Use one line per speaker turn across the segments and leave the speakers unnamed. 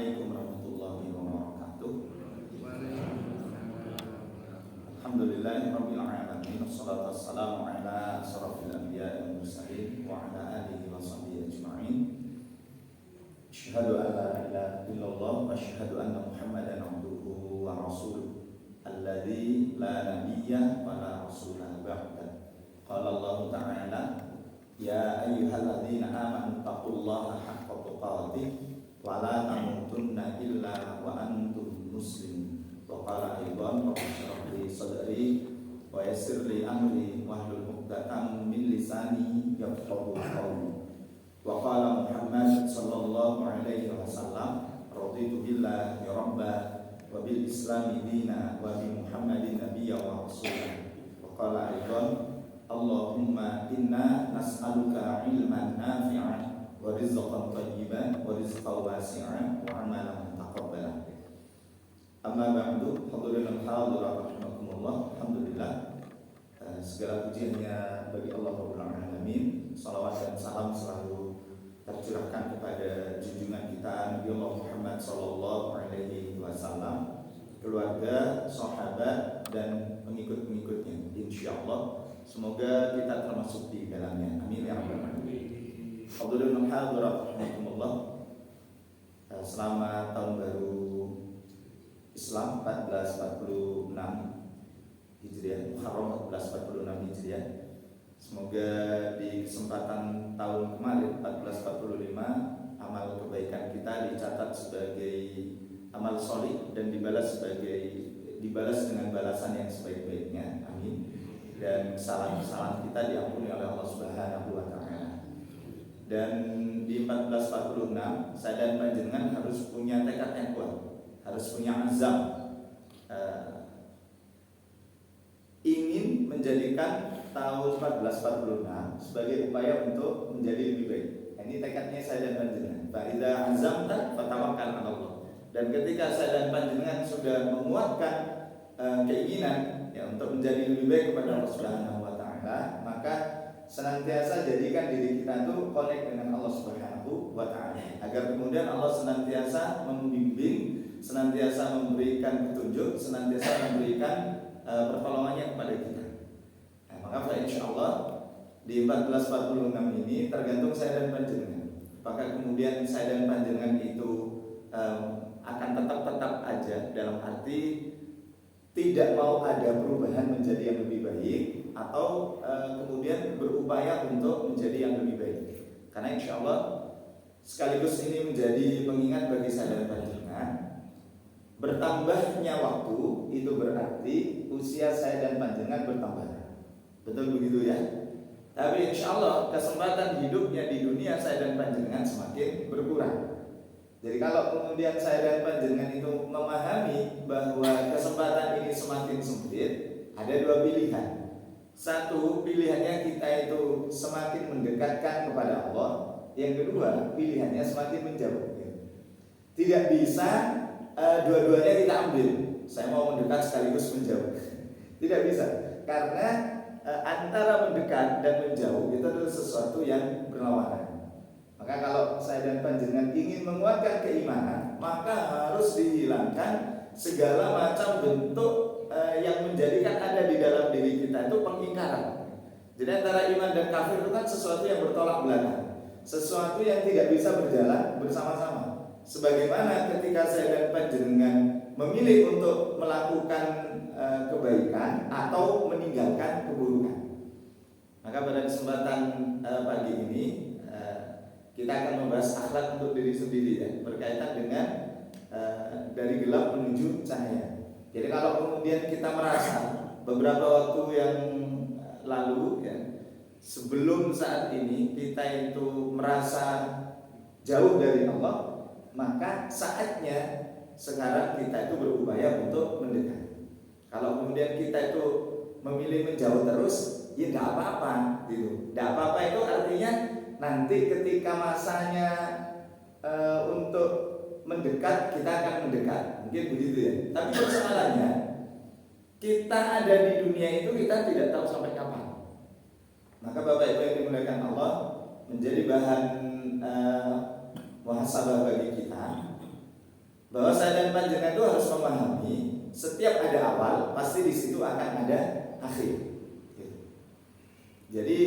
Assalamualaikum warahmatullahi wabarakatuh. Alhamdulillahirabbil alamin. Wassalatu wassalamu ala asyrafil anbiya'i wal mursalin wa ala alihi wa sahbihi ajma'in. Asyhadu an la ilaha illallah wa asyhadu anna Muhammadan abduhu wa rasuluh alladzi la nabiyya wa la rasula ba'da. Qala Allah ta'ala ya ayyuhalladzina amanu taqullaha haqqa tuqatih wa la tamutunna illa wa antum muslimun. Wa qala aidan rabbi shrah li sadri wa yassir li amri wahlul 'uqdatam min lisani yafqahu qawli. Wa qala Muhammad sallallahu alaihi wasallam raditu billahi rabba wa bil islami dina wa bi Muhammadin nabiyya wa rasulah. Wa qala aidan Allahumma inna nas'aluka ilman nafi'an wa rizqan thayyiban wa rizqan wasi'an wa amalan taqabbalan. Amma ba'du, hadirin hadirat rahimakumullah. Alhamdulillah, segala pujiannya bagi Allah Rabbul Alamin. Salawat dan salam selalu tercurahkan kepada junjungan kita Nabi Allah Muhammad sallallahu alaihi wasallam, keluarga, sahabat dan pengikut-pengikutnya. Insyaallah semoga kita termasuk di dalamnya. Amin ya rabbal alamin. Hadirin hadirat rahimakumullah. Selamat tahun baru Islam 1446 Hijriah, Muharram 1446 Hijriah. Semoga di kesempatan tahun kemarin 1445 amal kebaikan kita dicatat sebagai amal sholih dan dibalas dengan balasan yang sebaik-baiknya. Amin. Dan kesalahan-kesalahan kita diampuni oleh Allah Subhanahu wa taala. Dan di 1446 saya dan panjenengan harus punya tekad yang kuat, harus punya azam, ingin menjadikan tahun 1446 sebagai upaya untuk menjadi lebih baik. Ini tekadnya saya dan panjenengan. Fa idza azamta fatawakkal 'ala Allah. Dan ketika saya dan panjenengan sudah menguatkan keinginan ya untuk menjadi lebih baik kepada Allah Subhanahu wa taala, maka senantiasa jadikan diri kita itu connect dengan Allah Subhanahu wa taala agar kemudian Allah senantiasa membimbing, senantiasa memberikan petunjuk, senantiasa memberikan pertolongannya kepada kita. Nah, maka insyaallah di 1446 ini tergantung saya dan panjenengan. Apakah kemudian saya dan panjenengan itu akan tetap aja dalam arti tidak mau ada perubahan menjadi yang lebih baik, atau kemudian berupaya untuk menjadi yang lebih baik. Karena insyaallah sekaligus ini menjadi pengingat bagi saya dan panjenengan, bertambahnya waktu itu berarti usia saya dan panjenengan bertambah. Betul begitu ya? Tapi insyaallah kesempatan hidupnya di dunia saya dan panjenengan semakin berkurang. Jadi kalau kemudian saya dan panjenengan itu memahami bahwa kesempatan ini semakin sempit, ada dua pilihan. Satu, pilihannya kita itu semakin mendekatkan kepada Allah. Yang kedua, pilihannya semakin menjauh. Tidak bisa dua-duanya kita ambil. Saya mau mendekat sekaligus menjauh. Tidak bisa. Karena antara mendekat dan menjauh itu adalah sesuatu yang berlawanan. Maka kalau saya dan panjenengan ingin menguatkan keimanan, maka harus dihilangkan segala macam bentuk yang menjadikan ada di dalam diri kita itu pengingkaran. Jadi antara iman dan kafir itu kan sesuatu yang bertolak belakang, sesuatu yang tidak bisa berjalan bersama-sama. Sebagaimana ketika saya dan panjenengan memilih untuk melakukan kebaikan atau meninggalkan keburukan. Maka pada kesempatan pagi ini kita akan membahas akhlak untuk diri sendiri ya, berkaitan dengan dari gelap menuju cahaya. Jadi kalau kemudian kita merasa beberapa waktu yang lalu ya, sebelum saat ini kita itu merasa jauh dari Allah, maka saatnya sekarang kita itu berupaya untuk mendekat. Kalau kemudian kita itu memilih menjauh terus, ya tidak apa-apa gitu. Tidak apa-apa itu artinya nanti ketika masanya untuk mendekat, kita akan mendekat. Mungkin begitu ya. Tapi persoalannya kita ada di dunia itu kita tidak tahu sampai kapan. Maka Bapak Ibu yang dimuliakan Allah, menjadi bahan muhasabah bagi kita bahwa saya dan panjenengan itu harus memahami setiap ada awal pasti di situ akan ada akhir. Jadi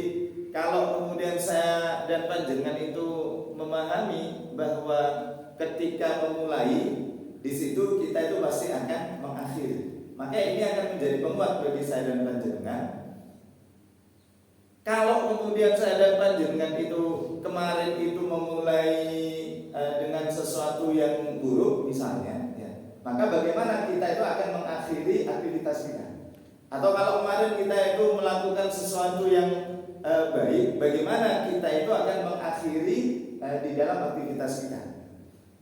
kalau kemudian saya dan panjenengan itu memahami bahwa ketika memulai di situ kita itu pasti akan mengakhiri, maka ini akan menjadi penguat bagi saya dan panjenengan. Kalau kemudian saya dan panjenengan itu kemarin itu memulai dengan sesuatu yang buruk misalnya, ya, maka bagaimana kita itu akan mengakhiri aktivitas kita? Atau kalau kemarin kita itu melakukan sesuatu yang baik, bagaimana kita itu akan mengakhiri di dalam aktivitas kita?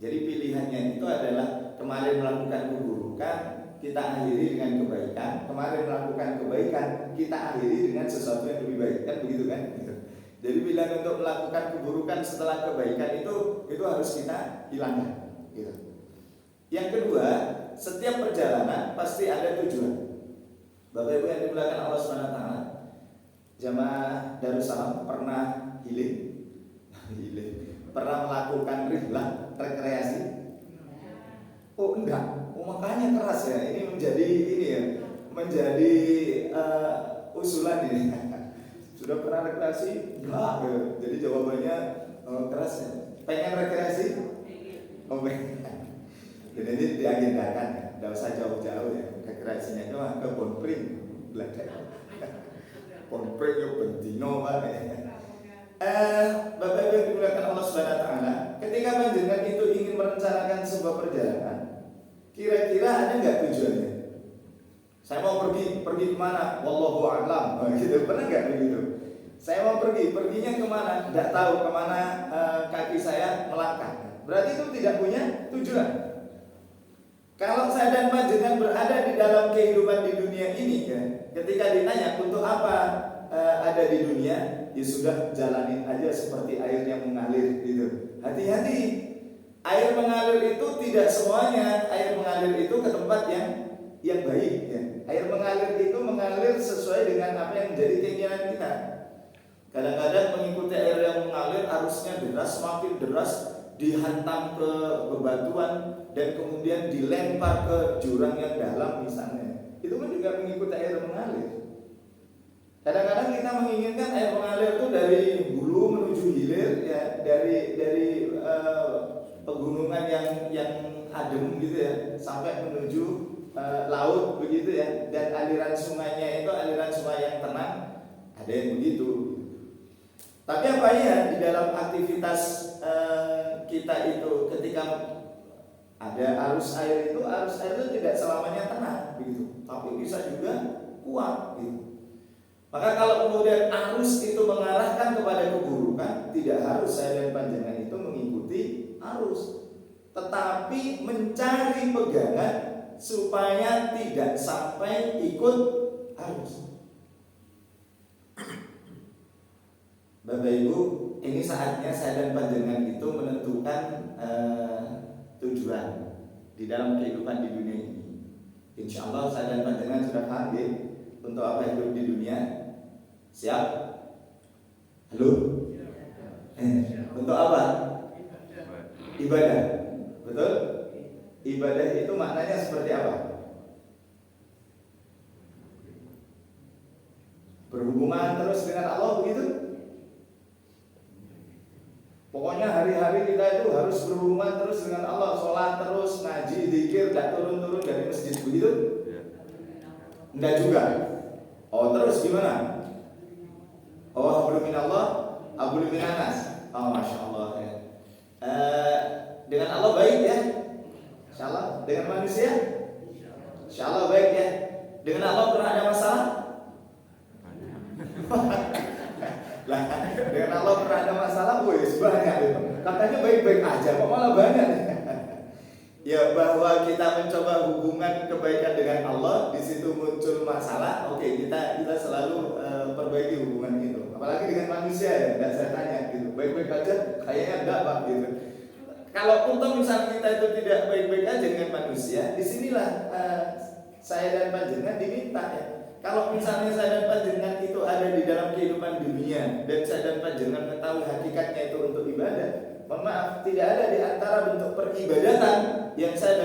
Jadi pilihannya itu adalah kemarin melakukan keburukan, kita akhiri dengan kebaikan. Kemarin melakukan kebaikan, kita akhiri dengan sesuatu yang lebih baik. Kan begitu kan? Jadi pilihan untuk melakukan keburukan setelah kebaikan itu harus kita hilangkan. Gitu. Yang kedua, setiap perjalanan pasti ada tujuan. Bapak Ibu yang dimuliakan Allah SWT, jamaah Darussalam pernah healing, pernah melakukan rihlah, rekreasi? Oh enggak, makanya keras ya. Ini menjadi usulan ini. Sudah pernah rekreasi? Enggak. Jadi jawabannya keras ya. Pengen rekreasi? Oh pengen. Jadi ini diagendakan ya. Tidak usah jauh-jauh ya. Rekreasinya cuma ke Bonpring, belajar. Bonpring ya bendino Pak. Bapak Ibu yang dimuliakan Allah Subhanahu wa taala, ketika panjenengan itu ingin merencanakan sebuah perjalanan, kira-kira ada enggak tujuannya? Saya mau pergi kemana? Wallahu a'lam. Gitu, pernah enggak begitu? Saya mau perginya kemana? Tidak tahu kemana kaki saya melangkah. Berarti itu tidak punya tujuan. Kalau saya dan panjenengan berada di dalam kehidupan di dunia ini, ya, ketika ditanya untuk apa ada di dunia, ya sudah jalanin aja seperti air yang mengalir gitu. Hati-hati, air mengalir itu tidak semuanya. Air mengalir itu ke tempat yang baik. Ya. Air mengalir itu mengalir sesuai dengan apa yang menjadi keinginan kita. Kadang-kadang mengikuti air yang mengalir arusnya deras, semakin deras dihantam ke bebatuan dan kemudian dilempar ke jurang yang dalam misalnya. Itu pun juga mengikuti air mengalir. Kadang-kadang kita menginginkan air mengalir itu dari hulu menuju hilir, ya, dari pegunungan yang adem gitu ya, sampai menuju laut begitu ya. Dan aliran sungainya itu aliran sungai yang tenang, ada yang begitu. Tapi apa ya di dalam aktivitas kita itu ketika ada arus air itu tidak selamanya tenang begitu, tapi bisa juga kuat gitu. Maka kalau kemudian arus itu mengarahkan kepada keburukan, tidak harus saya dan panjenengan itu mengikuti arus, tetapi mencari pegangan supaya tidak sampai ikut arus. Bapak Ibu, ini saatnya saya dan panjenengan itu menentukan tujuan di dalam kehidupan di dunia ini. Insya Allah saya dan panjenengan sudah paham ya, untuk apa hidup di dunia. Siap? Halo? Untuk apa? Ibadah. Betul? Ibadah itu maknanya seperti apa? Berhubungan terus dengan Allah begitu? Pokoknya hari-hari kita itu harus berhubungan terus dengan Allah, sholat terus, ngaji, zikir, gak turun-turun dari masjid begitu? Enggak juga. Oh terus gimana? Oh hablum minallah, hablum minanas. Oh masya Allah ya. Dengan Allah baik ya, insya Allah. Dengan manusia, insya Allah baik ya. Dengan Allah pernah ada masalah? Lah, dengan Allah pernah ada masalah? Wih banyak itu. Katanya baik-baik aja, kok malah banyak? Ya bahwa kita mencoba hubungan kebaikan dengan Allah, di situ muncul masalah. Oke, kita selalu perbaiki hubungan itu. Apalagi dengan manusia ya, enggak saya tanya gitu. Baik-baik aja, kayaknya enggak Pak gitu. Kalau untuk misalnya kita itu tidak baik-baik aja dengan manusia, disinilah saya dan panjenengan diminta ya. Kalau misalnya saya dan panjenengan itu ada di dalam kehidupan dunia dan saya dan panjenengan mengetahui hakikatnya itu untuk ibadah, mohon maaf, tidak ada di antara bentuk peribadatan yang saya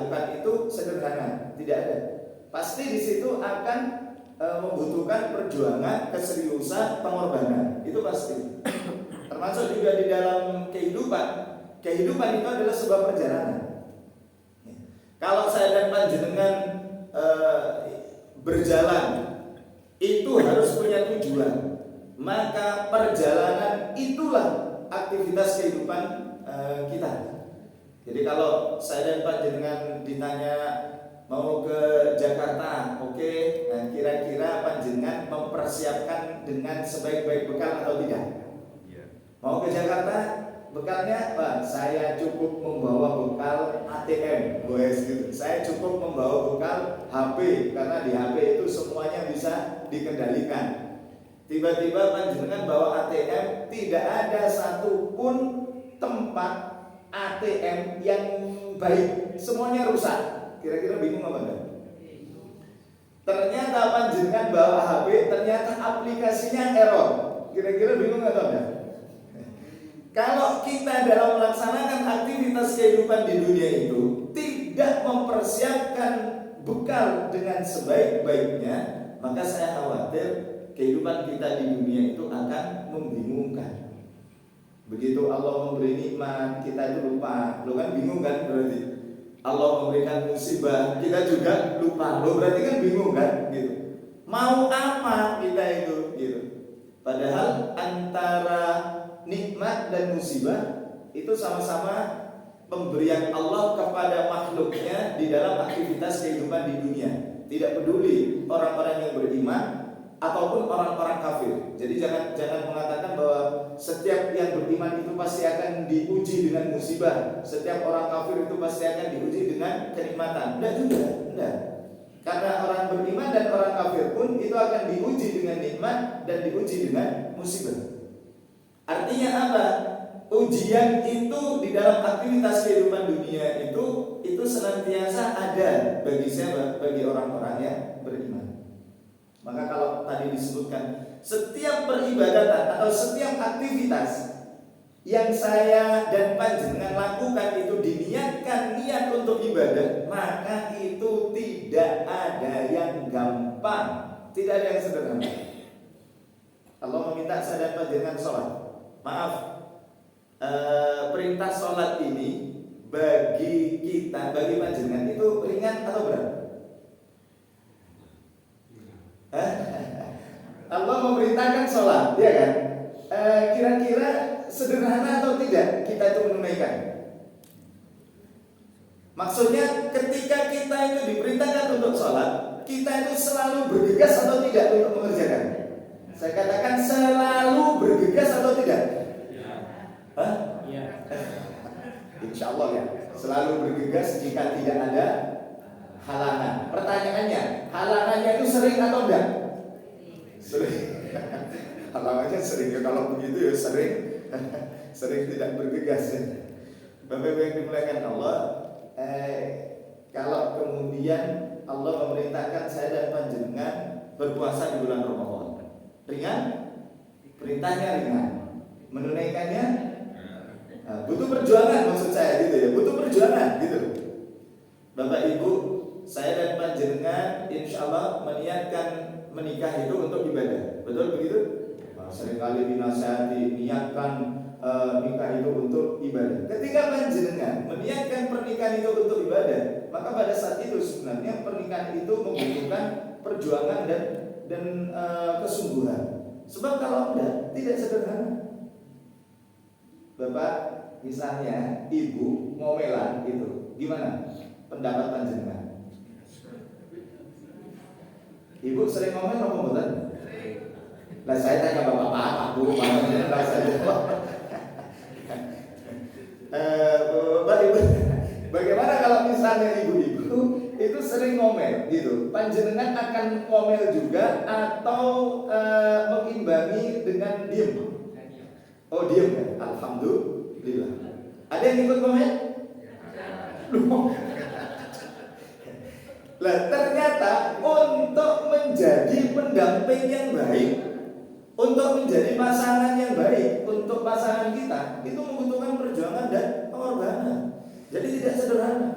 lakukan itu sederhana, tidak ada. Pasti di situ akan membutuhkan perjuangan, keseriusan, pengorbanan. Itu pasti. Termasuk juga di dalam kehidupan. Kehidupan itu adalah sebuah perjalanan. Kalau saya dan panjenengan berjalan itu harus punya tujuan. Maka perjalanan itulah aktivitas kehidupan kita. Jadi kalau saya dan panjenengan ditanya mau ke Jakarta, oke, nah kira-kira panjenengan mempersiapkan dengan sebaik-baik bekal atau tidak? Mau ke Jakarta, bekalnya apa? Saya cukup membawa bekal ATM, gitu. Saya cukup membawa bekal HP, karena di HP itu semuanya bisa dikendalikan. Tiba-tiba panjenengan bawa ATM, tidak ada satupun tempat ATM yang baik, semuanya rusak. Kira-kira bingung apa enggak? Ternyata panjenengan bawa HP, ternyata aplikasinya error. Kira-kira bingung atau enggak? Kalau kita dalam melaksanakan aktivitas kehidupan di dunia itu tidak mempersiapkan bekal dengan sebaik-baiknya, maka saya khawatir kehidupan kita di dunia itu akan membingungkan. Begitu Allah memberi nikmat, kita itu lupa. Lo kan bingung kan berarti? Allah memberikan musibah, kita juga lupa. Lo berarti kan bingung kan? Gitu. Mau apa kita itu? Gitu. Padahal antara nikmat dan musibah itu sama-sama pemberian Allah kepada makhluknya di dalam aktivitas kehidupan di dunia. Tidak peduli orang-orang yang beriman ataupun orang-orang kafir. Jadi jangan mengatakan bahwa setiap yang beriman itu pasti akan diuji dengan musibah, setiap orang kafir itu pasti akan diuji dengan kenikmatan. Enggak juga, enggak. Karena orang beriman dan orang kafir pun itu akan diuji dengan nikmat dan diuji dengan musibah. Artinya apa? Ujian itu di dalam aktivitas kehidupan dunia itu senantiasa ada bagi siapa? Bagi orang-orang yang beriman. Maka kalau tadi disebutkan setiap peribadatan atau setiap aktivitas yang saya dan panjenengan lakukan itu diniatkan niat untuk ibadah, maka itu tidak ada yang gampang, tidak ada yang sederhana. Allah meminta saya dan panjenengan sholat. Maaf, perintah sholat ini bagi kita, bagi panjenengan itu ringan atau berat? Allah memerintahkan sholat, ya kan? Kira-kira sederhana atau tidak kita itu menunaikan? Maksudnya ketika kita itu diperintahkan untuk sholat, kita itu selalu bergegas atau tidak untuk mengerjakan? Saya katakan selalu bergegas atau tidak? Ya. Insya Allah ya, selalu bergegas jika tidak ada halangan. Pertanyaannya, halangannya itu sering atau enggak? Sering. Halangannya sering ya, kalau begitu ya sering. Sering tidak bergegas ya. Bapak-bapak yang dimuliakan Allah, kalau kemudian Allah memerintahkan saya dan panjenengan berpuasa di bulan Ramadan, ringan? Perintahnya ringan. Menunaikannya butuh perjuangan, maksud saya gitu ya. Butuh perjuangan gitu. Bapak Ibu, saya dan panjenengan insya Allah meniatkan menikah itu untuk ibadah. Betul begitu? Seringkali dinasihati niatkan nikah itu untuk ibadah. Ketika panjenengan meniatkan pernikahan itu untuk ibadah, maka pada saat itu sebenarnya pernikahan itu membutuhkan perjuangan dan kesungguhan. Sebab kalau enggak, tidak sederhana. Bapak, misalnya ibu ngomelan itu, gimana pendapat panjenengan? Ibu sering ngomel apa bukan? Lah saya tanya bapak-bapak, bu, panjenengan saya jawab. Bapak Ibu, bagaimana kalau misalnya ibu-ibu itu sering ngomel gitu? Panjenengan akan ngomel juga atau mengimbangi dengan diem? Oh diem ya, alhamdulillah. Ada yang ikut ngomel? Lah ternyata untuk menjadi pendamping yang baik, untuk menjadi pasangan yang baik untuk pasangan kita itu membutuhkan perjuangan dan pengorbanan. Jadi tidak sederhana.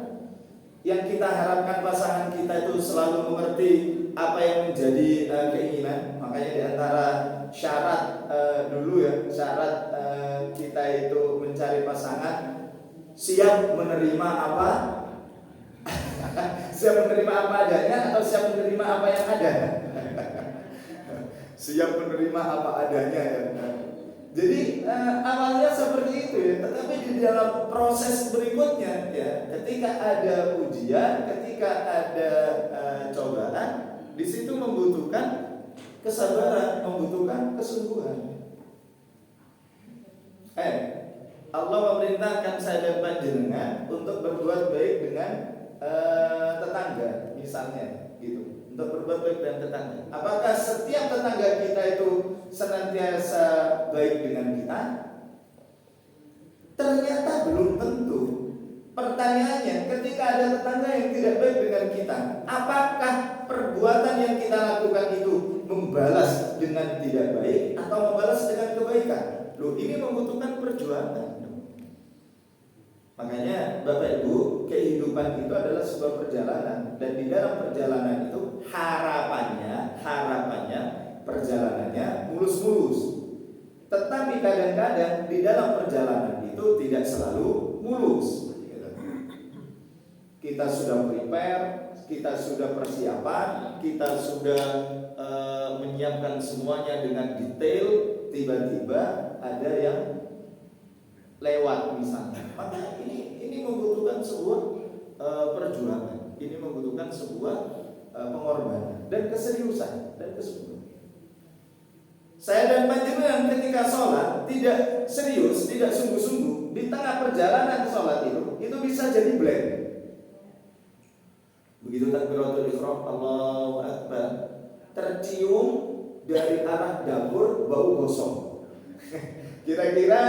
yang kita harapkan pasangan kita itu selalu mengerti apa yang menjadi keinginan. Makanya di antara syarat dulu ya, syarat kita itu mencari pasangan, siap menerima apa? Siap menerima apa adanya atau siap menerima apa yang ada? Siap menerima apa adanya ya. Jadi awalnya seperti itu ya, tetapi di dalam proses berikutnya ya, ketika ada ujian, ketika ada cobaan, di situ membutuhkan kesabaran, membutuhkan kesungguhan. Allah memerintahkan saya dan panjenengan untuk berbuat baik dengan tetangga, misalnya, gitu. Untuk berbuat baik dengan tetangga. Apakah setiap tetangga kita itu senantiasa baik dengan kita? Ternyata belum tentu. Pertanyaannya, ketika ada tetangga yang tidak baik dengan kita, apakah perbuatan yang kita lakukan itu membalas dengan tidak baik atau membalas dengan kebaikan? Loh, ini membutuhkan perjuangan. Makanya Bapak Ibu, kehidupan itu adalah sebuah perjalanan, dan di dalam perjalanan itu harapannya perjalanannya mulus-mulus. Tetapi kadang-kadang di dalam perjalanan itu tidak selalu mulus. Kita sudah prepare, kita sudah persiapan, kita sudah menyiapkan semuanya dengan detail, tiba-tiba ada yang lewat misalnya. Maka ini membutuhkan sebuah perjuangan, ini membutuhkan sebuah pengorbanan dan keseriusan dan kesungguhan. Saya dan panjenengan ketika sholat tidak serius, tidak sungguh-sungguh, di tengah perjalanan sholat itu bisa jadi blank. Begitu takbiratul ihram, Allahu Akbar, tercium dari arah dapur bau gosong. Kira-kira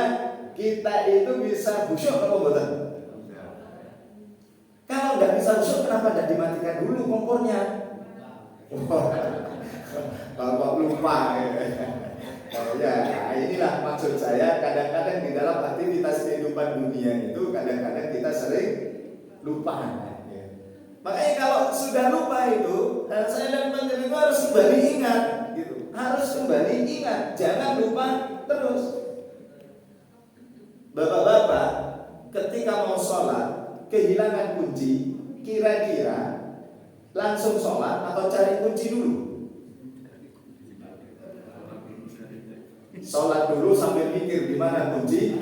kita itu bisa khusyuk atau enggak? Kalau nggak bisa khusyuk, kenapa nggak dimatikan dulu kompornya? Bapak lupa ya, inilah maksud saya. Kadang-kadang di dalam aktivitas kehidupan dunia itu kadang-kadang kita sering lupa. Makanya kalau sudah lupa itu, saya dan panjenengan harus kembali ingat, gitu. Harus kembali ingat, jangan lupa terus. Bapak-bapak, ketika mau sholat kehilangan kunci, kira-kira langsung sholat atau cari kunci dulu? Sholat dulu sambil mikir di mana kunci.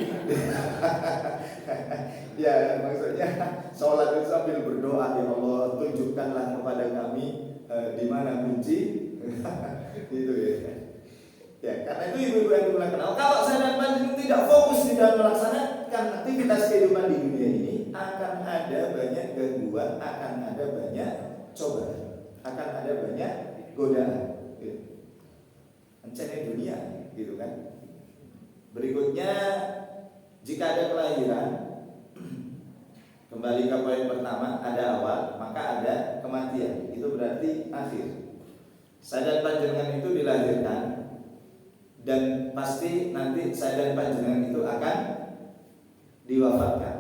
Ya, maksudnya sholat itu sambil berdoa, ya Allah tunjukkanlah kepada kami di mana kunci. Gitu ya. Ya, karena itu ibu-ibu yang dimuliakan. Kalau saya dan panjenengan tidak fokus di dalam melaksanakan aktivitas kehidupan di dunia ini, akan ada banyak gangguan, akan ada banyak cobaan, akan ada banyak godaan. Gitu. Mencari dunia, gitu kan. Berikutnya, jika ada kelahiran, kembali ke poin pertama, ada awal, maka ada kematian. Itu berarti akhir. Saya dan panjenengan itu dilahirkan, dan pasti nanti saya dan panjenengan itu akan diwafatkan.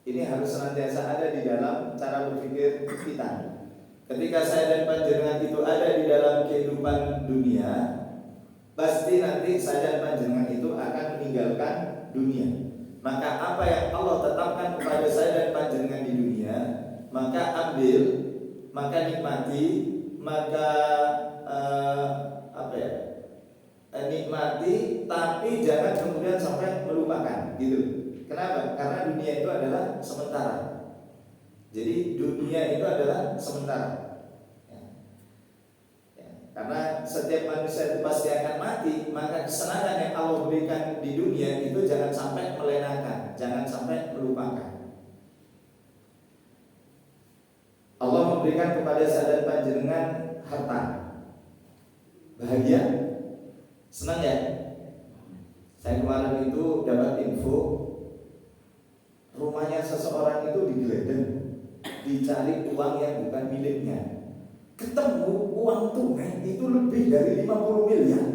Ini harus senantiasa ada di dalam cara berpikir kita. Ketika saya dan panjenengan itu ada di dalam kehidupan dunia, pasti nanti saya dan panjenengan itu akan meninggalkan dunia. Maka apa yang Allah tetapkan kepada saya dan panjenengan di dunia, maka ambil, maka nikmati, maka nikmati, tapi jangan kemudian sampai melupakan, gitu. Kenapa? Karena dunia itu adalah sementara. Jadi dunia itu adalah sementara. Karena setiap manusia itu pasti akan mati, maka kesenangan yang Allah berikan di dunia itu jangan sampai melenakan, jangan sampai melupakan. Allah memberikan kepada saya dan panjenengan harta, bahagia, senang ya. Saya kemarin itu dapat info, rumahnya seseorang itu digeledah, dicari uang yang bukan miliknya. Ketemu uang tunai itu lebih dari 50 miliar.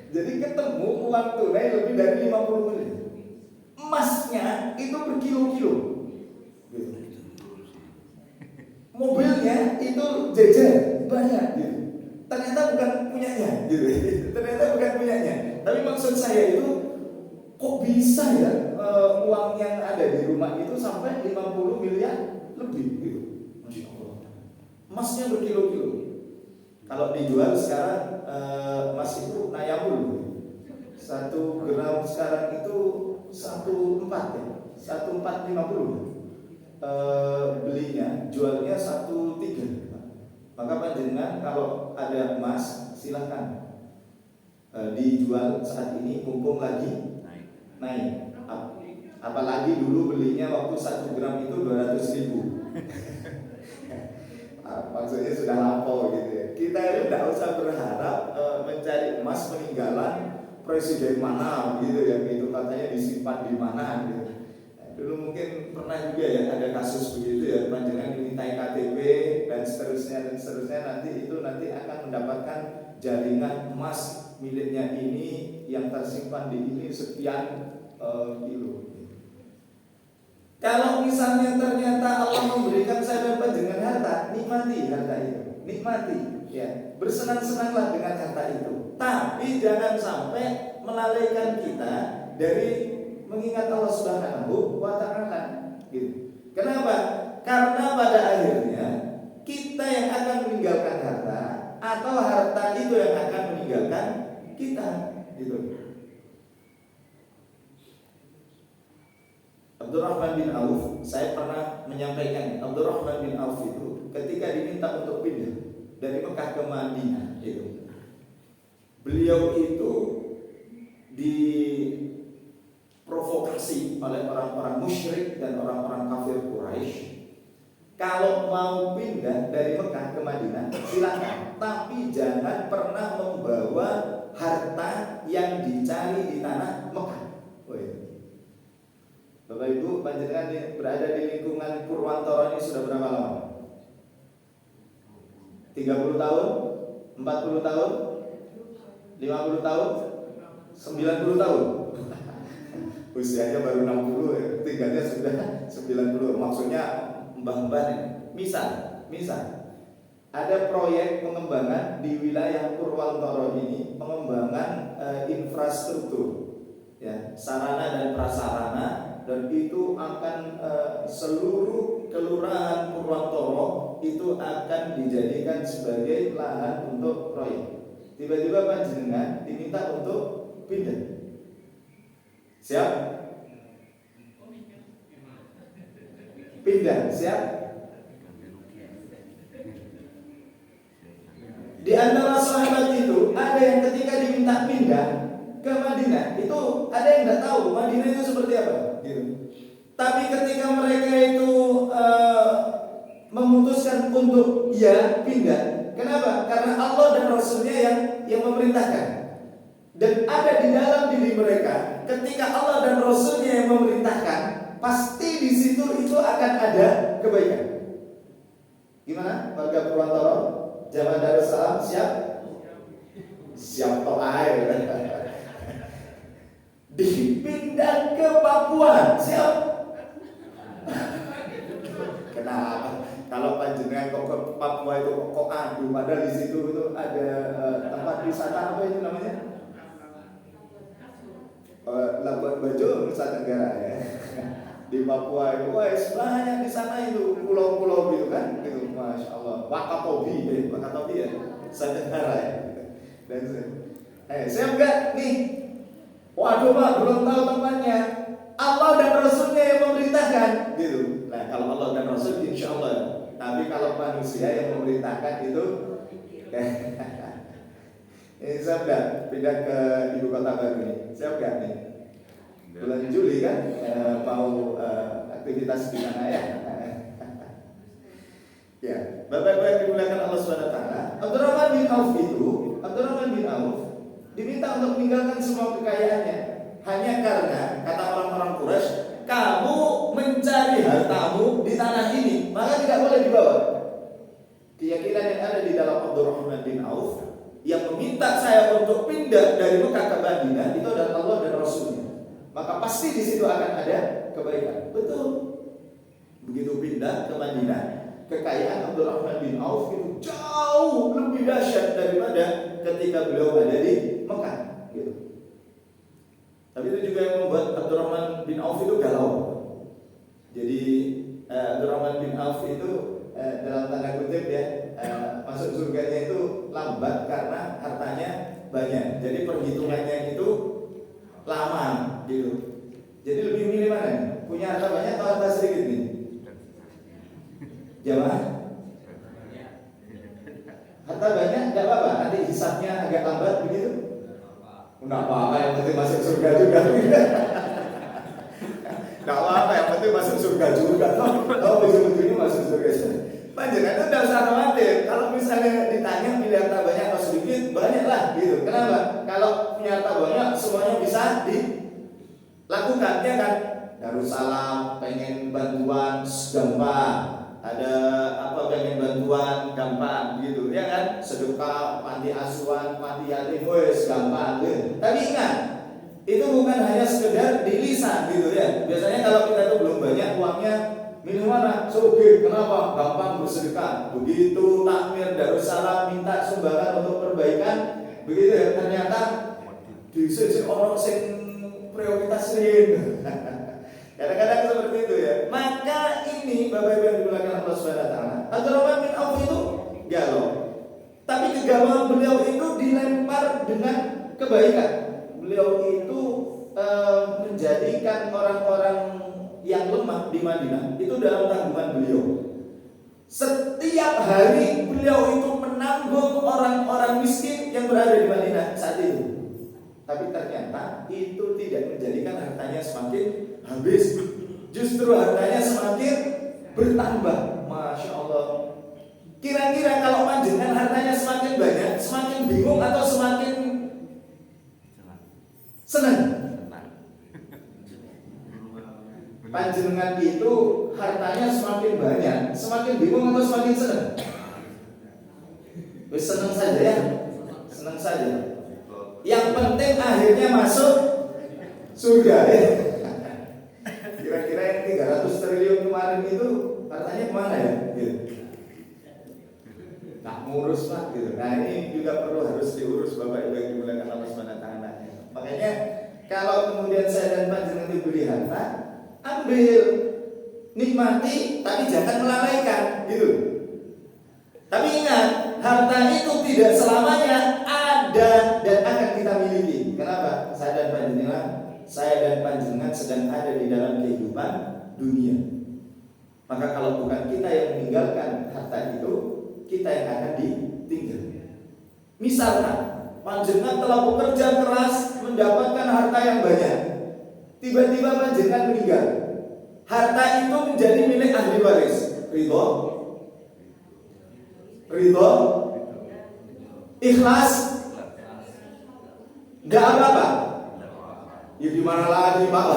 Jadi ketemu uang tunai lebih dari 50 miliar. Emasnya itu berkilo-kilo. hartanya itu jajan banyak gitu. Ternyata bukan punyanya gitu. Ternyata bukan punyanya. Tapi maksud saya itu kok bisa ya uang yang ada di rumah itu sampai 50 miliar lebih gitu. Masya Allah. Emasnya berkilo-kilo. Kalau dijual sekarang emas itu nayabul. 1 gram sekarang itu 1,4 ya. 1,450. Belinya, jualnya 1,3. Maka panjenengan kalau ada emas silahkan dijual saat ini mumpung lagi naik. Apalagi dulu belinya waktu 1 gram itu 200.000. Maksudnya sudah lampau gitu ya. Kita itu tidak usah berharap mencari emas peninggalan presiden mana gitu ya, itu katanya disimpan di mana gitu. Dulu mungkin pernah juga ya ada kasus begitu ya, panjenengan dimintai KTP dan seterusnya, nanti akan mendapatkan jaringan emas miliknya ini yang tersimpan di ini sekian kilo. Kalau misalnya ternyata Allah memberikan saya dan panjenengan harta, nikmati harta itu, nikmati ya, bersenang-senanglah dengan harta itu. Tapi jangan sampai melalaikan kita dari mengingat Allah Subhanahu wa Ta'ala gitu. Kenapa? Karena pada akhirnya kita yang akan meninggalkan harta atau harta itu yang akan meninggalkan kita gitu. Abdurrahman bin Auf, saya pernah menyampaikan, Abdurrahman bin Auf itu ketika diminta untuk pindah dari Mekah ke Madinah itu, beliau itu diprovokasi oleh orang-orang musyrik dan orang-orang kafir Quraisy. Kalau mau pindah dari Mekah ke Madinah silakan, tapi jangan pernah membawa harta yang dicari di tanah Mekah. Bapak Ibu, panjenengan berada di lingkungan Purwantoro ini sudah berapa lama? 30 tahun? 40 tahun? 50 tahun? 90 tahun? Usianya baru 60 ya, tinggalnya sudah 90. Maksudnya mbah-mbah nih. Misal ada proyek pengembangan di wilayah Purwantoro ini, pengembangan infrastruktur ya, sarana dan prasarana, dan itu akan seluruh kelurahan Purwantoro itu akan dijadikan sebagai lahan untuk proyek. Tiba-tiba panjenengan diminta untuk pindah. Siap? Pindah, siap? Di antara sahabat itu ada yang ketika diminta pindah ke Madinah itu ada yang nggak tahu Madinah itu seperti apa gitu. Tapi ketika mereka itu memutuskan untuk ya pindah, kenapa? Karena Allah dan Rasulnya yang memerintahkan. Dan ada di dalam diri mereka, ketika Allah dan Rasulnya yang memerintahkan, pasti di situ itu akan ada kebaikan. Gimana warga Purwantoro? Jamaah Darussalam siap? Siap toh air. Dipindah ke Papua, siap? Kenapa? Kalau panjenengan kok ke Papua itu kok aduh, padahal di situ itu ada tempat wisata apa itu namanya? Labuan Bajo, Nusa Tenggara ya. Di Papua itu, wah banyak di sana itu pulau-pulau gitu kan, gitu, masya Allah. Wakatobi ya, Nusa Tenggara ya. Dan siap nggak nih? Waduh Pak, belum tahu tempatnya. Allah dan Rasulnya yang memerintahkan gitu. Nah kalau Allah dan Rasul insya Allah. Tapi kalau manusia yang memerintahkan itu ini siap gak pindah ke ibu kota baru ini? Siap gak nih? Bulan Juli kan mau aktivitas di sana ya. Ya, Bapak-Ibu yang dimuliakan Allah SWT, Abdurrahman bin Auf diminta untuk meninggalkan semua kekayaannya hanya karena kata orang-orang Quraisy, kamu mencari hartamu di tanah ini, maka tidak boleh dibawa. Keyakinan yang ada di dalam Abdurrahman bin Auf yang meminta saya untuk pindah dari Mekah ke Madinah itu adalah Allah dan Rasulnya. Maka pasti di situ akan ada kebaikan. Betul. Begitu pindah ke Madinah, kekayaan Abdurrahman bin Auf itu jauh lebih dahsyat daripada ketika beliau ada di Mekah gitu. Tapi itu juga yang membuat Abdurrahman bin Auf itu galau. Jadi Abdurrahman bin Auf itu dalam tanda kutip ya, masuk surganya itu lambat karena hartanya banyak. Jadi perhitungannya itu lama gitu. Jadi lebih milih mana? Punya harta banyak atau harta sedikit nih? Jawab. Harta banyak nggak apa-apa. Nanti hisabnya agak lambat begitu. Nggak apa-apa, yang penting masuk surga juga. Nggak apa-apa, yang penting masuk surga juga. Oh, ujung-ujungnya masuk surga. Panjenengan itu tidak usah khawatir. Kalau misalnya ditanya pilih harta banyak atau sedikit, banyaklah gitu. Kenapa? Kalau punya harta banyak, semuanya bisa dilakukan, ya kan? Darussalam pengen bantuan gampang, ada apa pengen bantuan gampang gitu, ya kan? Sedekah, panti asuhan, panti yatim, wes gampang gitu. Tapi ingat, itu bukan hanya sekedar di lisan gitu ya. Biasanya kalau kita tuh belum banyak uangnya, milih mana? Sugih. Kenapa? Gampang bersedekah. Begitu takmir Darussalam minta sumbangan untuk perbaikan, begitu ya. Ternyata di sisi orang sing prioritas lain. Kadang-kadang seperti itu ya. Maka ini Bapak Ibu yang dimuliakan Allah Subhanahu wa taala, Abdurrahman bin Auf itu galau. Tapi kegalauan beliau itu dilempar dengan kebaikan. Beliau itu menjadikan orang-orang yang lemah di Madinah itu dalam tanggungan beliau. Setiap hari beliau itu menanggung orang-orang miskin yang berada di Madinah saat itu. Tapi ternyata itu tidak menjadikan hartanya semakin habis, justru hartanya semakin bertambah. Masya Allah. Kira-kira kalau panjenengan hartanya semakin banyak, semakin bingung atau semakin senang? Panjenengan itu hartanya semakin banyak, semakin bingung atau semakin senang? Senang saja ya, senang saja. Yang penting akhirnya masuk surga ya. Kira-kira yang 300 triliun kemarin itu hartanya kemana ya? Gitu. Tak ngurus Pak gitu. Nah ini juga perlu harus diurus Bapak Ibu yang dimuliakan Allah Subhanahu wa taala. Makanya kalau kemudian saya dan panjenengan diberi harta, ambil, nikmati, tapi jangan melalaikan gitu. Tapi ingat, harta itu tidak selamanya ada dan akan kita miliki. Kenapa? Saya dan panjenengan sedang ada di dalam kehidupan dunia. Maka kalau bukan kita yang meninggalkan harta itu, kita yang akan ditinggal. Misalkan panjenengan telah bekerja keras mendapatkan harta yang banyak, tiba-tiba panjenengan meninggal, harta itu menjadi milik ahli waris. Ridho, ikhlas, nggak apa-apa. Ya gimana lagi Pak?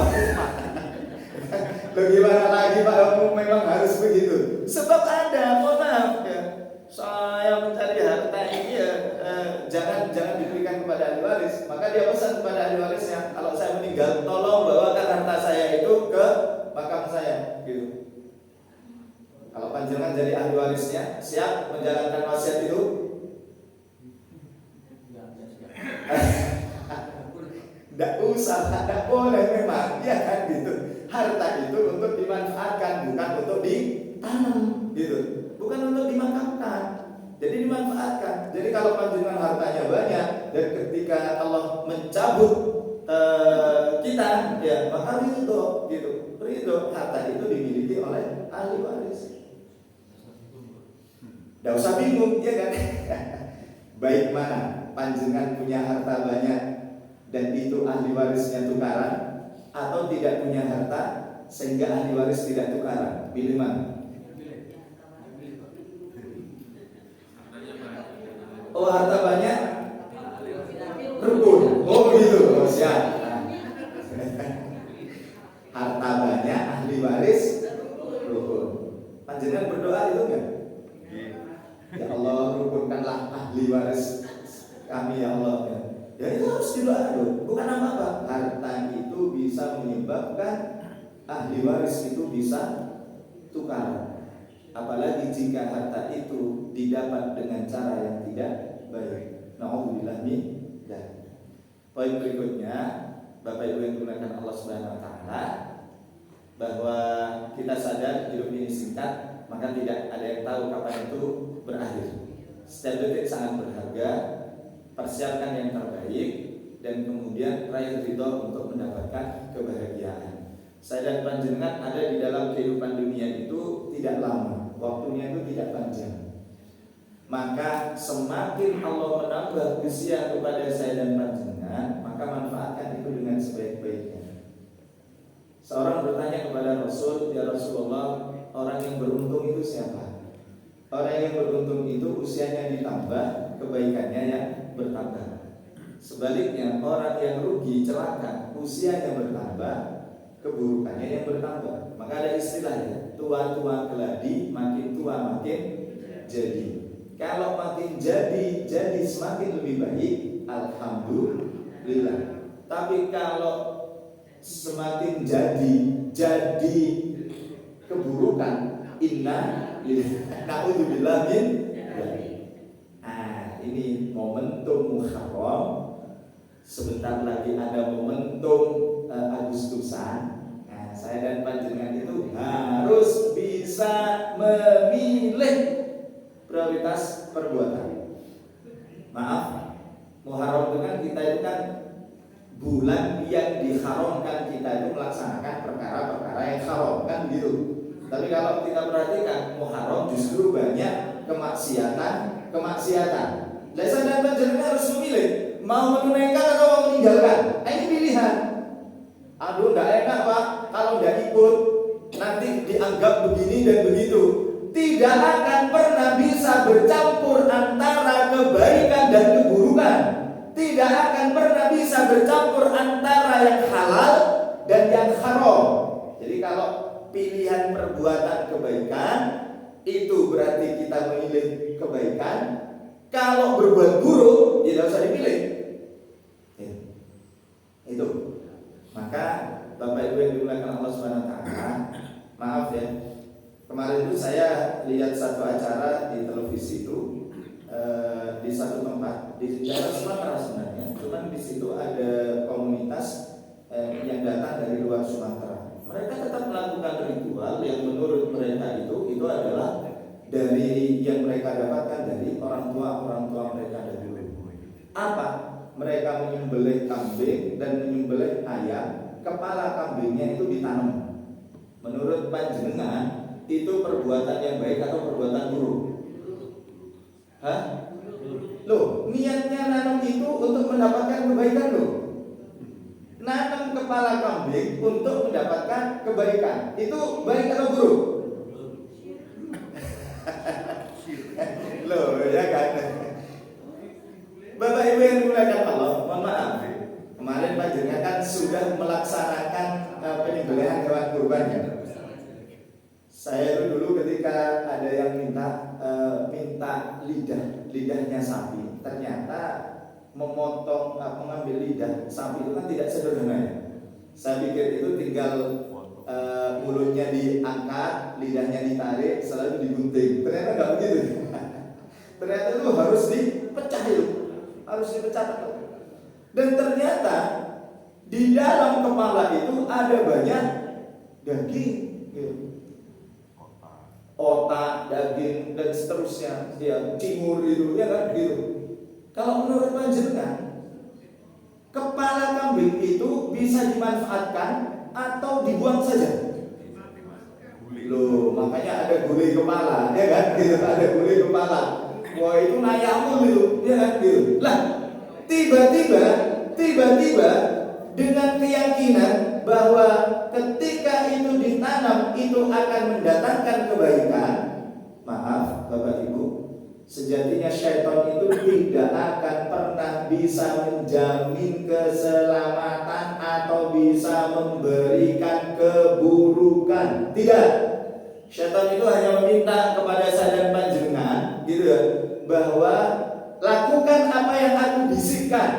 Gimana lagi Pak? Memang harus begitu. Sebab ada, mohon maaf ya, saya mencari harta ini ya, jangan diberikan kepada ahli waris. Maka dia pesan kepada ahli warisnya, kalau saya meninggal, tolong bawakan harta saya itu ke makam saya, gitu. Kalau panjenengan jadi ahli warisnya, siap menjalankan wasiat itu? Tidak usah, tidak boleh memang, ya kan gitu. Harta itu untuk dimanfaatkan, bukan untuk ditanam, gitu. Bukan untuk dimakamkan. Jadi dimanfaatkan. Jadi kalau panjenengan hartanya banyak dan ketika Allah mencabut kita, ya maka ridho, gitu. Ridho, harta itu dimiliki oleh ahli waris. Tidak usah bingung, ya kan? Baik mana panjenengan punya harta banyak dan itu ahli warisnya tukaran, atau tidak punya harta sehingga ahli waris tidak tukaran. Pilih mana? Oh, harta banyak rukun. Oh begitu. Oh, siap. Harta banyak ahli waris rukun. Panjenengan berdoa itu enggak? Ya Allah, rukunkanlah ahli waris kami ya Allah. Ya itu harus didoa dulu. Bukan apa-apa. Harta itu bisa menyebabkan ahli waris itu bisa tukar. apalagi jika harta itu didapat dengan cara yang tidak baik. Na'udzubillah min dzalik. Poin berikutnya, Bapak Ibu yang dimuliakan Allah Subhanahu wa taala, bahwa kita sadar hidup ini singkat, maka tidak ada yang tahu kapan itu berakhir. Setiap detik sangat berharga. Persiapkan yang terbaik dan kemudian raih ridho untuk mendapatkan kebahagiaan. Saya dan panjenengan ada di dalam kehidupan dunia itu tidak lama, waktunya itu tidak panjang. Maka semakin Allah menambah usia kepada saya dan panjenengan, maka manfaatkan itu dengan sebaik-baiknya. Seorang bertanya kepada Rasul, "Ya Rasulullah, orang yang beruntung itu siapa?" Orang yang beruntung itu usianya ditambah, kebaikannya yang bertambah. Sebaliknya, orang yang rugi, celaka, usianya bertambah, keburukannya yang bertambah. Maka ada istilahnya, tua-tua geladi, makin tua makin jadi. Kalau makin jadi semakin lebih baik, alhamdulillah. Tapi kalau semakin jadi keburukan, na'udzubillah min dzalik. Ini momentum Muharram. Sebentar lagi ada momentum Agustusan. Saya dan panjenengan itu harus bisa memilih prioritas perbuatan. Maaf, Muharram itu kan kita itu kan bulan yang diharamkan kita itu melaksanakan perkara-perkara yang haram, kan begitu. Tapi kalau kita perhatikan, Muharram justru banyak kemaksiatan. Saya dan panjenengan harus memilih mau menunaikan atau mau meninggalkan. Ini pilihan. Aduh, enggak enak Pak, kalau enggak ikut nanti dianggap begini dan begitu. Tidak akan pernah bisa bercampur antara kebaikan dan keburukan. Tidak akan pernah bisa bercampur antara yang halal dan yang haram. Jadi kalau pilihan perbuatan kebaikan, itu berarti kita memilih kebaikan. Kalau berbuat buruk, tidak usah dipilih. Itu. Maka Bapak Ibu yang dimuliakan Allah Subhanahu wa taala, maaf ya. Kemarin itu saya lihat satu acara di televisi itu di satu tempat di daerah Sumatera sebenarnya. Cuman di situ ada komunitas yang datang dari luar Sumatera. Mereka tetap melakukan ritual yang menurut mereka itu adalah dari yang mereka dapatkan dari orang tua mereka dahulu. Apa? Mereka menyembelih kambing dan menyembelih ayam, kepala kambingnya itu ditanam. Menurut panjenengan itu perbuatan yang baik atau perbuatan buruk? Hah? Loh, niatnya nanam itu untuk mendapatkan kebaikan loh. Nanam kepala kambing untuk mendapatkan kebaikan, itu baik atau buruk? Loh, ya kan? Bapak Ibu yang dimuliakan Allah, mohon maaf. Kemarin panjenengan kan sudah melaksanakan penyembelihan hewan kurbannya. Saya itu dulu ketika ada yang minta lidahnya sapi, ternyata memotong mengambil lidah sapi itu kan tidak sederhana ya. Saya pikir itu tinggal mulutnya diangkat, lidahnya ditarik, setelah itu digunting. Ternyata nggak begitu. Ternyata itu harus dipecah itu, harus dipecah. Dan ternyata di dalam kepala itu ada banyak daging, gitu. Otak, daging dan seterusnya, ya cimur itu, ya kan gitu. Kalau menurut panjenengan, kepala kambing itu bisa dimanfaatkan atau dibuang saja? Loh, makanya ada gulai kepala, ya kan? Gitu, ada gulai kepala. Wah, itu nayamun itu, ya kan? Gitu. Lah, tiba-tiba dengan keyakinan bahwa ketika itu ditanam itu akan mendatangkan kebaikan. Maaf Bapak Ibu, sejatinya syaitan itu tidak akan pernah bisa menjamin keselamatan atau bisa memberikan keburukan. Tidak. Syaitan itu hanya meminta kepada saya dan panjenengan, gitu ya, bahwa lakukan apa yang aku bisikkan.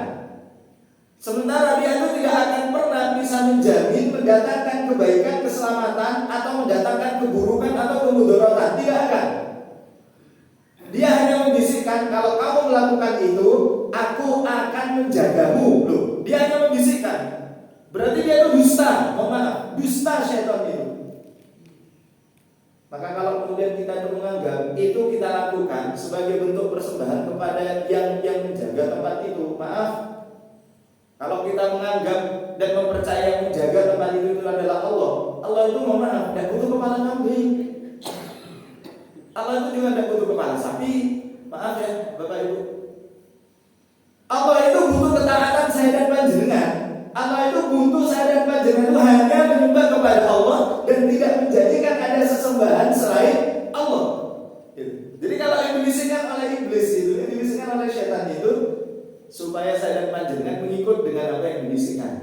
Sementara dia itu tidak akan pernah bisa menjamin mendatangkan kebaikan, keselamatan atau mendatangkan keburukan atau kemudaratan. Tidak menjagamu. Loh, dia hanya membisikkan. Berarti dia itu dusta. Mohon maaf, dusta syaitan itu. Maka kalau kemudian kita itu menganggap itu kita lakukan sebagai bentuk persembahan kepada yang menjaga tempat itu, maaf. Kalau kita menganggap dan mempercayai menjaga tempat itu adalah Allah, Allah itu mohon maaf, tidak butuh kepala kambing. Allah itu juga tidak butuh kepala sapi. Maaf ya Bapak Ibu. Allah itu butuh ketaatan saya dan panjenengan. Allah itu butuh saya dan panjenengan itu hanya menyembah kepada Allah dan tidak menjadikan ada sesembahan selain Allah. Jadi kalau yang dibisikkan oleh iblis itu, yang dibisikkan oleh syaitan itu, supaya saya dan panjenengan mengikut dengan apa yang dibisikkan.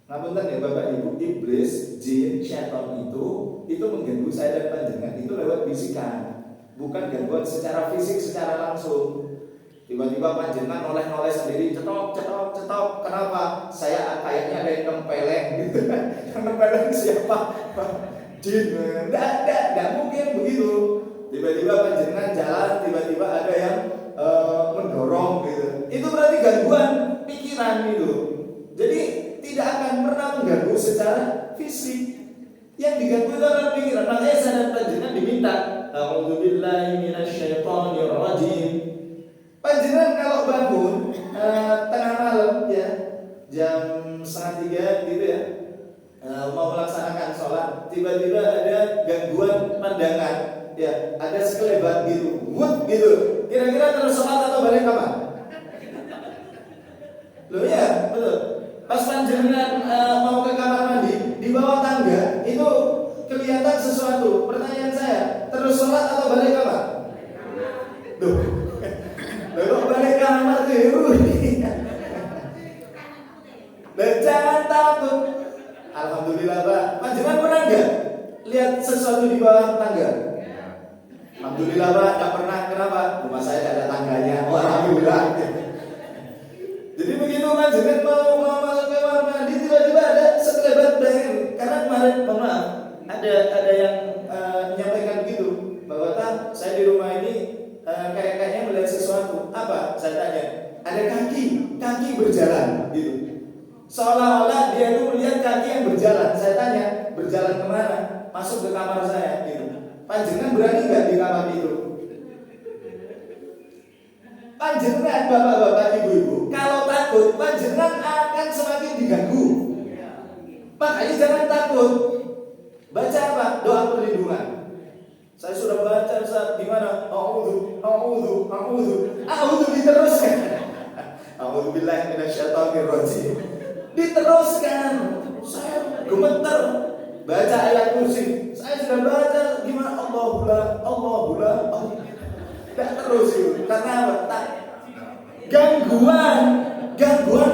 Ngapunten ya Bapak Ibu, iblis, jin, syaitan itu mengganggu saya dan panjenengan itu lewat bisikan, bukan gangguan secara fisik, secara langsung. Tiba-tiba panjenengan noleh-noleh sendiri, cetok. Kenapa? Saya kayaknya ada yang nempeleng gitu. Yang nempeleng siapa? Jin. Enggak mungkin begitu. Tiba-tiba panjenengan jalan, tiba-tiba ada yang mendorong gitu. Itu berarti gangguan pikiran itu. Jadi tidak akan pernah mengganggu secara fisik. Yang diganggu itu adalah pikiran. Makanya saya dan panjenengan diminta, a'udzubillahi minasyaitonir rajim. Panjenengan kalau bangun tengah malam ya, jam 2:30 gitu ya, mau melaksanakan sholat, tiba-tiba ada gangguan pandangan, ya, ada sekelebat gitu, wut gitu. Kira-kira terus sholat atau balik kamar? Loh ya, betul. Pas panjenengan mau ke kamar mandi, di bawah tangga itu kelihatan sesuatu. Pertanyaan saya, terus sholat atau balik kamar? Loh. Lalu balik kamar tuh. Dan jangan takut. Alhamdulillah Pak. Panjenengan pernah enggak lihat sesuatu di bawah tangga? Alhamdulillah Pak, enggak pernah. Kenapa? Rumah saya tidak ada tangganya. Oh, alhamdulillah. Jadi begitu panjenengan mau masuk ke kamar mandi, tiba-tiba ada sekelebat bayangan. Karena kemarin maaf, ada yang menyampaikan begitu bahwa saya di rumah ini kayaknya melihat sesuatu. Apa? Saya tanya. Ada kaki berjalan gitu. Seolah-olah dia itu melihat kaki yang berjalan. Saya tanya, berjalan kemana? Masuk ke kamar saya gitu. Panjenengan berani nggak di kamar itu? Panjenengan bapak-bapak, ibu-ibu, kalau takut, panjenengan akan semakin diganggu. Makanya jangan takut. Baca apa? Doa perlindungan. Saya sudah baca saat di mana? A'udzu diteruskan. A'udzubillahi minasyaitonir rajim. Diteruskan. Saya gemeter baca ayat kursi. Saya sudah baca gimana? Allahullah. Tidak terus itu. Karena apa? Gangguan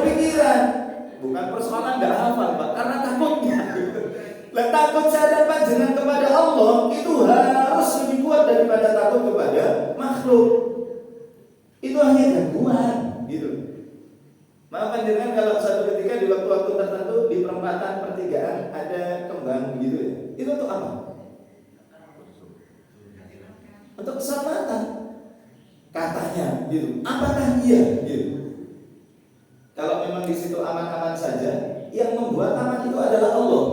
pikiran. Bukan persoalan tidak hafal, Pak. Karena takutnya. Lah takut saya dan panjenengan kepada Allah itu harus lebih kuat daripada takut kepada makhluk. Itu hanya gangguan, gitu. Maaf panjenengan kalau suatu ketika di waktu-waktu tertentu di perempatan pertigaan ada kembang gitu ya. Itu untuk apa? Untuk keselamatan. Katanya gitu. Apakah iya gitu? Kalau memang di situ aman-aman saja, yang membuat aman itu adalah Allah.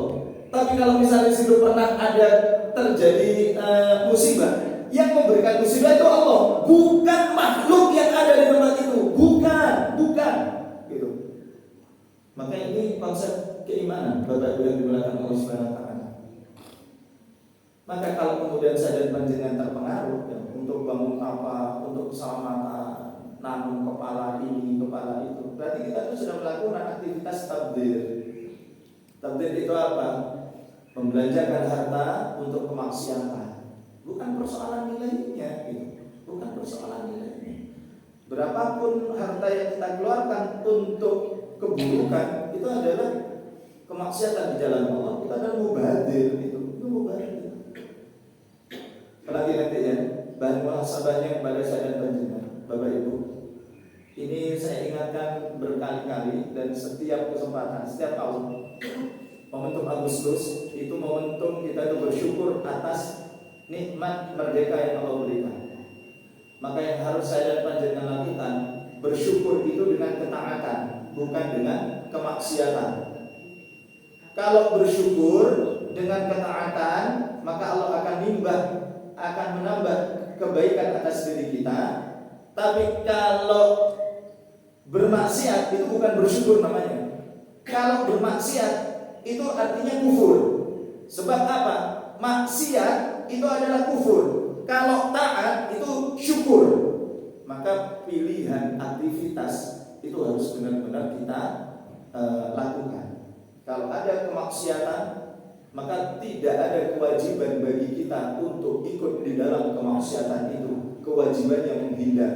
Tapi kalau misalnya di situ pernah ada terjadi musibah, yang memberikan musibah itu Allah, bukan makhluk yang ada di tempat itu, bukan, gitu. Maka ini konsep keimanan, Bapak Ibu yang dimuliakan Allah Subhanahu wa taala. Maka kalau kemudian saya dan panjenengan terpengaruh ya, untuk bangun apa, untuk keselamatan, nanam kepala ini, kepala itu, berarti kita itu sudah melakukan aktivitas tabdir. Tabdir itu apa? Membelanjakan harta untuk kemaksiatan. Bukan persoalan nilainya gitu. Bukan persoalan nilainya. Berapapun harta yang kita keluarkan untuk keburukan, itu adalah kemaksiatan di jalan Allah. Kita adalah mubadir itu mubadir. Apalagi nanti ya, bahan muhasabahnya kepada saya dan panjenengan, Bapak Ibu. Ini saya ingatkan berkali-kali dan setiap kesempatan, setiap tahun. Momentum Agustus itu momentum kita itu bersyukur atas nikmat merdeka yang Allah berikan. Maka yang harus saya dan panjenengan lakukan bersyukur itu dengan ketaatan, bukan dengan kemaksiatan. Kalau bersyukur dengan ketaatan, maka Allah akan akan menambah kebaikan atas diri kita. Tapi kalau bermaksiat itu bukan bersyukur namanya. Kalau bermaksiat itu artinya kufur. Sebab apa? Maksiat itu adalah kufur. Kalau taat itu syukur. Maka pilihan aktivitas itu harus benar-benar kita lakukan. Kalau ada kemaksiatan, maka tidak ada kewajiban bagi kita untuk ikut di dalam kemaksiatan itu. Kewajibannya menghindar.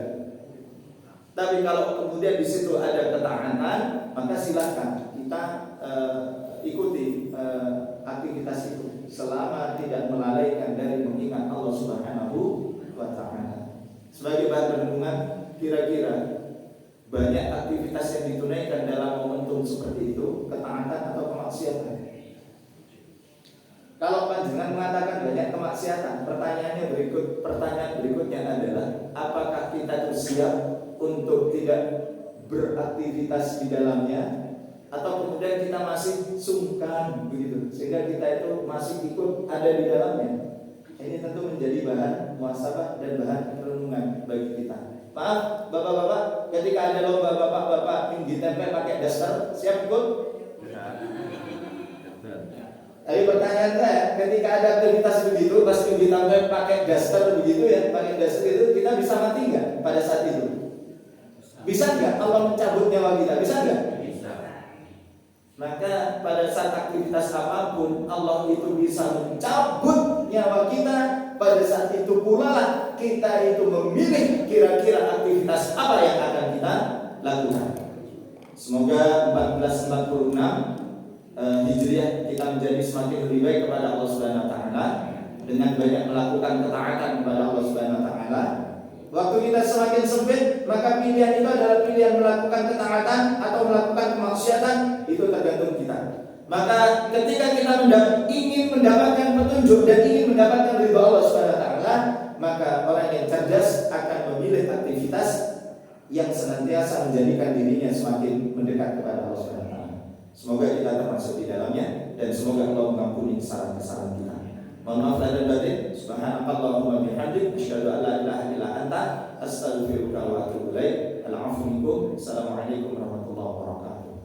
Tapi kalau kemudian di situ ada ketaatan, maka silahkan kita ikuti aktivitas itu selama tidak melalaikan dari mengingat Allah Subhanahu wa Ta'ala. Sebagai bahan renungan, kira-kira banyak aktivitas yang ditunaikan dalam momentum seperti itu, ketaatan atau kemaksiatan. Kalau panjenengan mengatakan banyak kemaksiatan, pertanyaan berikutnya adalah, apakah kita siap untuk tidak beraktivitas di dalamnya, atau kemudian kita masih sungkan begitu, sehingga kita itu masih ikut ada di dalamnya. Ini tentu menjadi bahan muhasabah dan bahan renungan bagi kita. Maaf, bapak-bapak, ketika ada lomba bapak-bapak tinggi tempel pakai daster, siap ikut? Tapi pertanyaan saya, ketika ada aktivitas begitu, pas tinggi tempel pakai daster begitu ya, pakai daster itu, kita bisa mati nggak pada saat itu? Bisa nggak Allah mencabut nyawa kita? Bisa nggak? Bisa. Maka pada saat aktivitas apapun, Allah itu bisa mencabut nyawa kita. Pada saat itu pula lah kita itu memilih kira-kira aktivitas apa yang akan kita lakukan. Semoga 1446 Hijriah kita menjadi semakin lebih baik kepada Allah Subhanahu wa Ta'ala dengan banyak melakukan ketaatan kepada Allah Subhanahu wa Ta'ala. Waktu kita semakin sempit, maka pilihan itu adalah pilihan melakukan ketaatan atau melakukan kemaksiatan, itu tergantung kita. Maka ketika kita ingin mendapatkan petunjuk dan ingin mendapatkan ridha Allah Subhanahu wa Ta'ala, maka orang yang cerdas akan memilih aktivitas yang senantiasa menjadikan dirinya semakin mendekat kepada Allah Subhanahu wa Ta'ala. Semoga kita termasuk di dalamnya, dan semoga Allah mengampuni kesalahan-kesalahan kita. Mohon maaf lahir dan batin. Subhanakallahumma bihamdik, asyhadu an la ilaha illa anta, astaghfiruka wa atubu ilaik. Assalamualaikum warahmatullahi wabarakatuh.